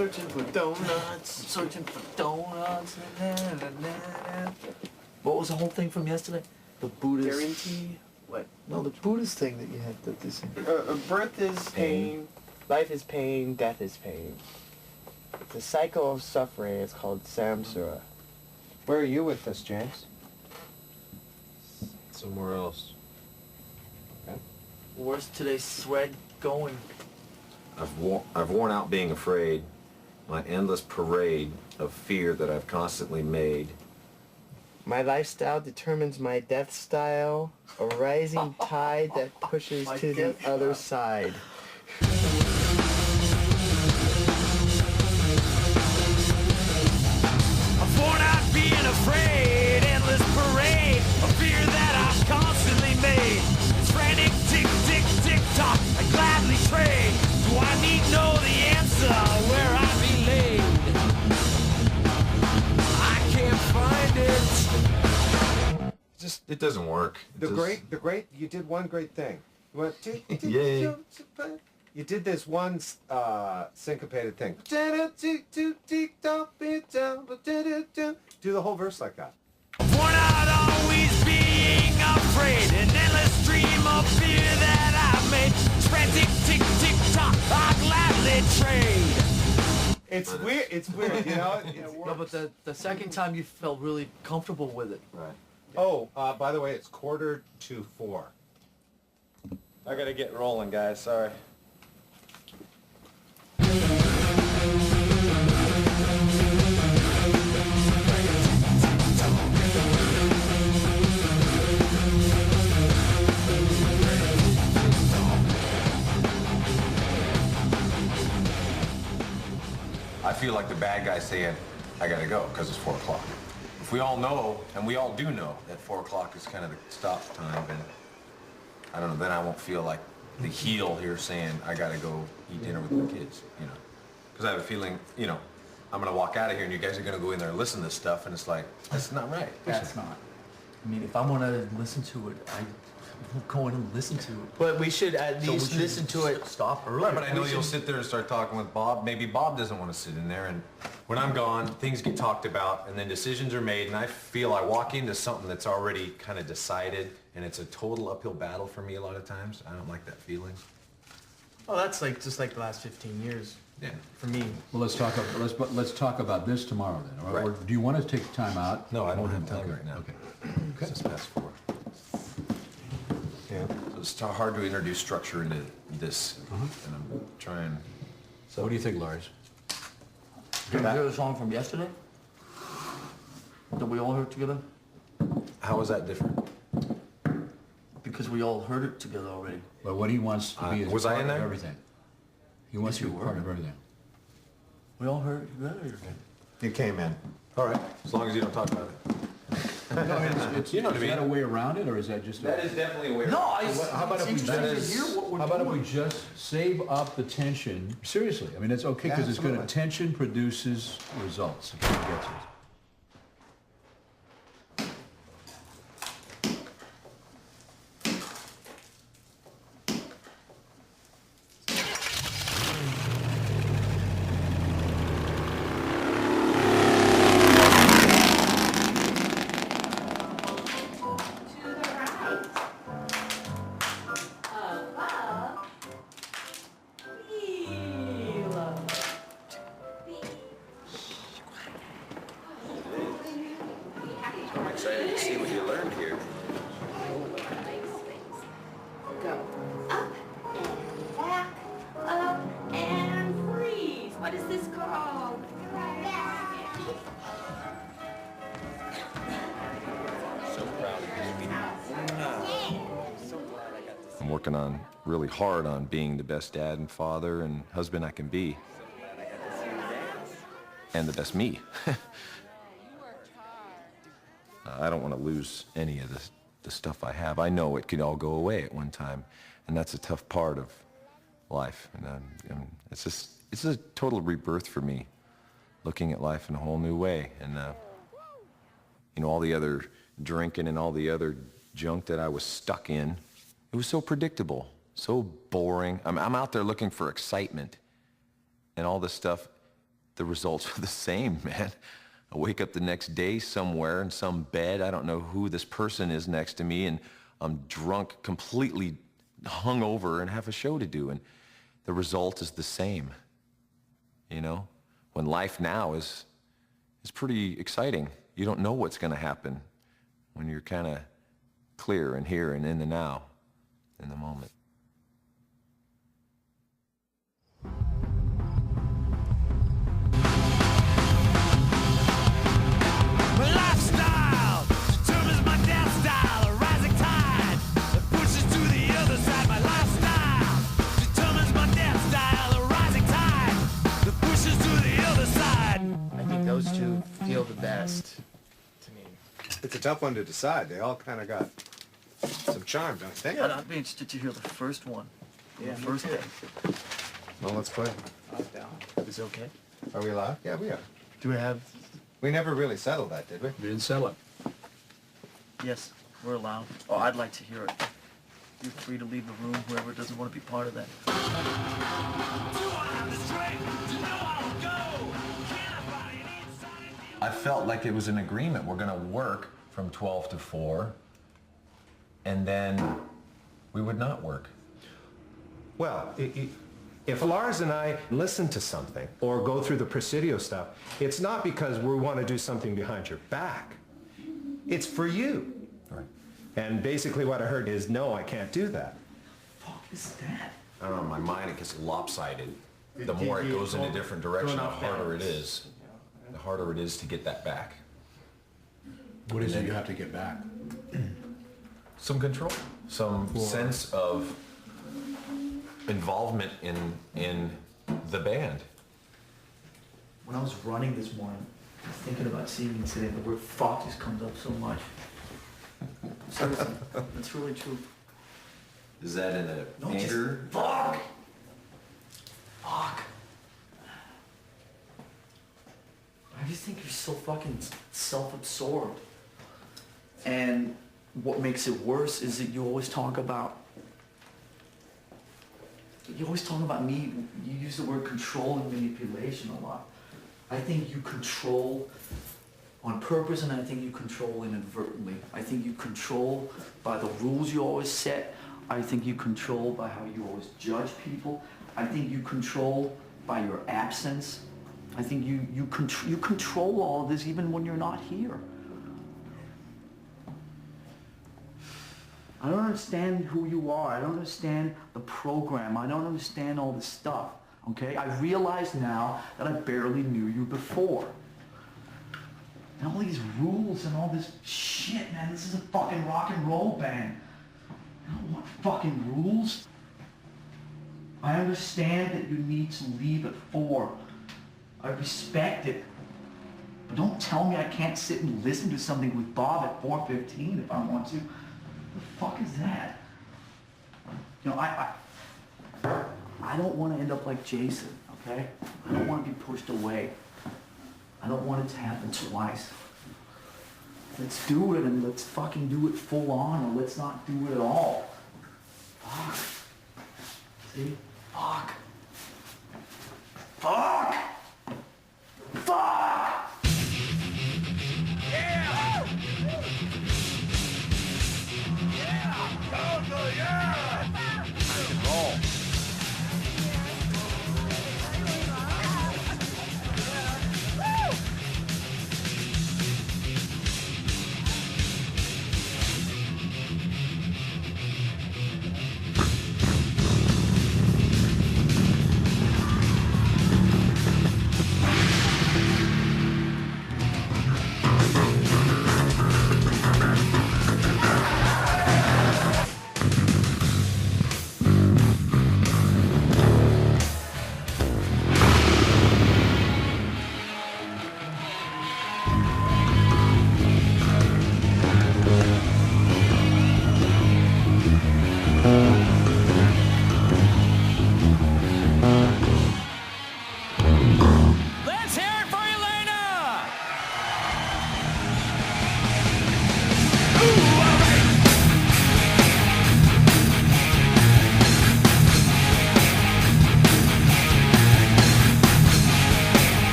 Searching for donuts. Searching for donuts. What was the whole thing from yesterday? The Buddhist. Guarantee what? No, the Buddhist thing that you had that this. Birth is pain, life is pain, death is pain. It's a cycle of suffering. It's called samsara. Where are you with this, James? Somewhere else. Okay. Where's today's thread going? I've worn out being afraid. My endless parade of fear that I've constantly made. My lifestyle determines my death style, a rising tide that pushes to the other side. I've worn out being afraid, endless parade of fear that I've constantly made. It's frantic tick, tick, tick tock, I gladly trade. Do I need to know the answer where I be laid? I can't find it. It doesn't work. You did one great thing. You went, Yay. You did this one syncopated thing. Do the whole verse like that. Worn out always being afraid, an endless stream of fear that I've made. Frantic tick, tick, tock, I gladly trade. It's weird, you know? No, but the second time you felt really comfortable with it. Right. Oh, by the way, it's 3:45. I gotta get rolling, guys. Sorry. I feel like the bad guy saying, I gotta go, because it's 4 o'clock. If we all know, and we all do know, that 4 o'clock is kind of the stop time, and I don't know, then I won't feel like the heel here saying, I gotta go eat dinner with my kids, you know. Because I have a feeling, you know, I'm gonna walk out of here and you guys are gonna go in there and listen to this stuff, and it's like, that's not right. That's not. I mean, if I want to listen to it, I will go in and listen to it. But we should at So we least should listen to it. Stop early. Right, but I know you'll sit there and start talking with Bob. Maybe Bob doesn't want to sit in there, and when I'm gone, things get talked about, and then decisions are made, and I feel I walk into something that's already kind of decided, and it's a total uphill battle for me a lot of times. I don't like that feeling. Well, that's like just like the last 15 years. Yeah. For me. Well, let's talk about this tomorrow then. Or, Right. or do you want to take time out? No, I don't have time right now. Okay. It's just past 4. Yeah. So it's hard to introduce structure into this, and I'm trying. So what do you think, Lars? Did you hear the song from yesterday? That we all heard together? How is that different? Because we all heard it together already. Well, what he wants to be is was I part in of there? everything. He wants Yes, to be you part were. of everything. We all heard it together. You came in. All right, as long as you don't talk about it. It's, You know what I is that a mean. way around it, or is that just? definitely a way. No, How about if we it's interesting just- to hear what we're How about if doing. we just save up the tension? Seriously, I mean, it's okay because it's good. Absolutely. Tension produces results. If you get it. I'm excited to see what you learned here. Go up and back, up and freeze. What is this called? So proud of you. I'm working on really hard on being the best dad and father and husband I can be. And the best me. I don't want to lose any of the stuff I have. I know it could all go away at one time, and that's a tough part of life. And it's a total rebirth for me, looking at life in a whole new way. And you know, all the other drinking and all the other junk that I was stuck in, it was so predictable, so boring. I'm out there looking for excitement, and all this stuff the results are the same, man. I wake up the next day somewhere in some bed. I don't know who this person is next to me, and I'm drunk, completely hungover, and have a show to do, and the result is the same. You know, when life now is pretty exciting. You don't know what's going to happen when you're kind of clear and here and in the now, in the moment. My lifestyle determines my death style. A rising tide that pushes to the other side. My lifestyle determines my death style. A rising tide that pushes to the other side. I think those two feel the best to me. It's a tough one to decide. They all kind of got some charm, don't you think? Yeah, I'd be interested to hear the first one. Yeah, the me first too. day. Well, let's play. Is it okay? Are we allowed? Yeah, we are. Do we have? We never really settled that, did we? We didn't sell it. Yes, we're allowed. Oh, I'd like to hear it. You're free to leave the room, whoever doesn't want to be part of that. Do I have the strength to know I'll go? Can I find it inside of me? I felt like it was an agreement. We're going to work from 12 to 4, and then we would not work. Well, if Lars and I listen to something or go through the Presidio stuff, it's not because we want to do something behind your back. It's for you. Right. And basically what I heard is, no, I can't do that. Fuck is that? I don't know, my mind, it gets lopsided. The It- more it- it goes in a it- different direction, the going off harder it balance. is. The harder it is to get that back. What is it you have to get back? Some control, some sense of involvement in the band. When I was running this morning, I was thinking about seeing you today, the word fuck just comes up so much. Seriously, it's really true. Is that in a No, just anger? fuck! Fuck. I just think you're so fucking self-absorbed. And what makes it worse is that you always talk about me, you use the word control and manipulation a lot. I think you control on purpose, and I think you control inadvertently. I think you control by the rules you always set. I think you control by how you always judge people. I think you control by your absence. I think you control all of this even when you're not here. I don't understand who you are. I don't understand the program. I don't understand all this stuff, okay? I realize now that I barely knew you before. And all these rules and all this shit, man, this is a fucking rock and roll band. I don't want fucking rules. I understand that you need to leave at 4. I respect it. But don't tell me I can't sit and listen to something with Bob at 4:15 if I want to. The fuck is that? You know, I don't want to end up like Jason, okay? I don't want to be pushed away. I don't want it to happen twice. Let's do it, and let's fucking do it full on, or let's not do it at all. Fuck. See? Fuck. Fuck! Fuck! Yeah! Yeah! Totally, yeah! Rock and roll.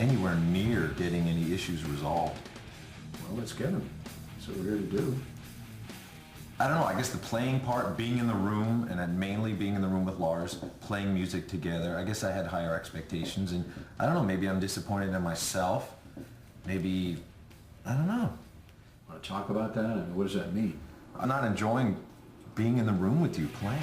anywhere near getting any issues resolved. Well, let's get them. That's what we're here to do. I don't know, I guess the playing part, being in the room, and then mainly being in the room with Lars, playing music together, I guess I had higher expectations, and I don't know, maybe I'm disappointed in myself. Maybe, I don't know. Want to talk about that? I mean, what does that mean? I'm not enjoying being in the room with you playing.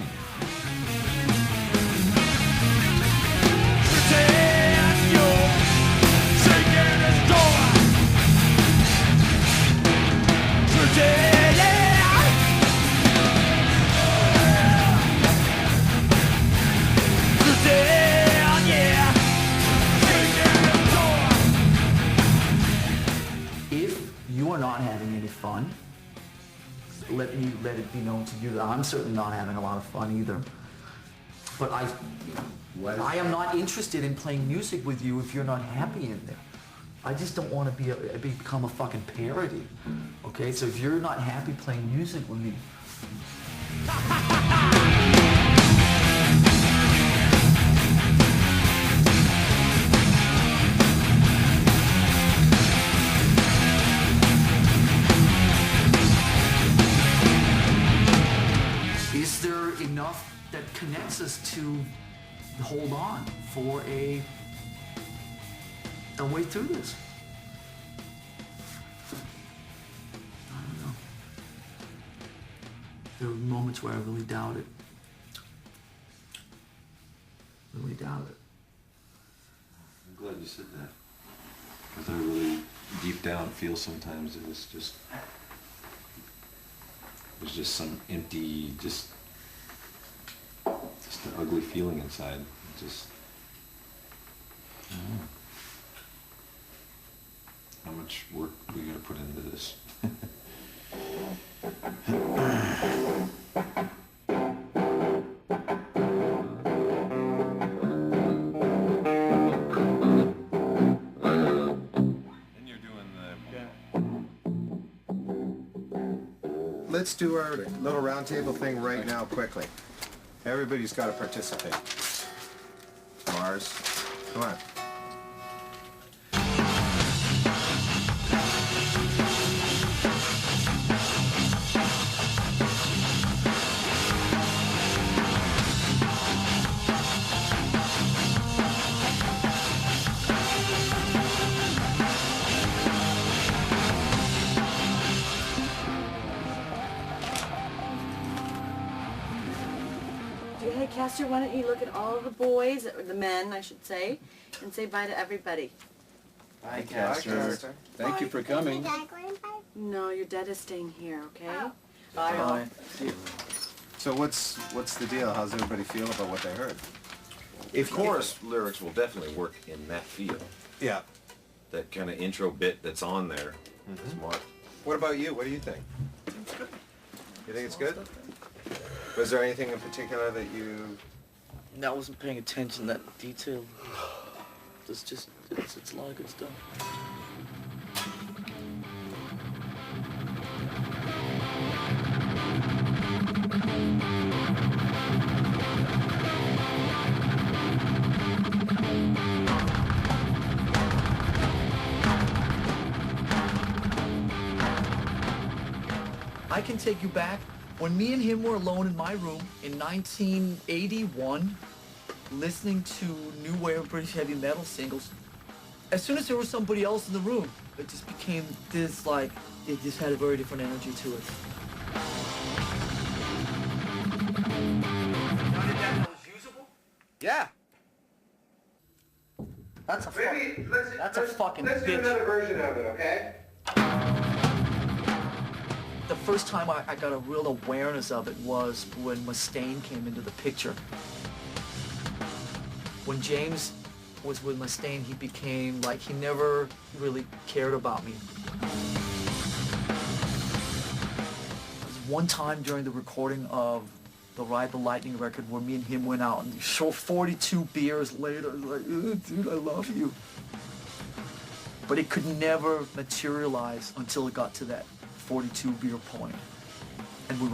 If you are not having any fun, let it be known to you that I'm certainly not having a lot of fun either. But I am not interested in playing music with you if you're not happy in there. I just don't want to become a fucking parody. Okay, so if you're not happy playing music with me, is there enough that connects us to hold on for a way through this? I don't know. There were moments where I really doubt it. Really doubt it. I'm glad you said that. Because I really, deep down, feel sometimes it was just some empty, just an ugly feeling inside. Just, I don't know. How much work we gotta put into this. Let's do our little round table thing right now quickly. Everybody's got to participate. Mars, come on. Hey, Castor, why don't you look at all the boys, or the men, I should say, and say bye to everybody. Bye, Castor. Thank you for coming. No, your dad is staying here, okay? Bye. So what's the deal? How's everybody feel about what they heard? Of course, lyrics will definitely work in that feel. Yeah. That kind of intro bit that's on there is Mark. What about you? What do you think? You think it's good? Was there anything in particular that you... I wasn't paying attention to that detail. It's a lot of good stuff. I can take you back when me and him were alone in my room in 1981, listening to new wave of British heavy metal singles. As soon as there was somebody else in the room, it just became this, like, it just had a very different energy to it. Yeah. That's a fucking Let's do bitch. another version of it, okay? The first time I got a real awareness of it was when Mustaine came into the picture. When James was with Mustaine, he became like, he never really cared about me. There was one time during the recording of the Ride the Lightning record where me and him went out and 42 beers later, like, dude, I love you. But it could never materialize until it got to that 42 beer point. And we were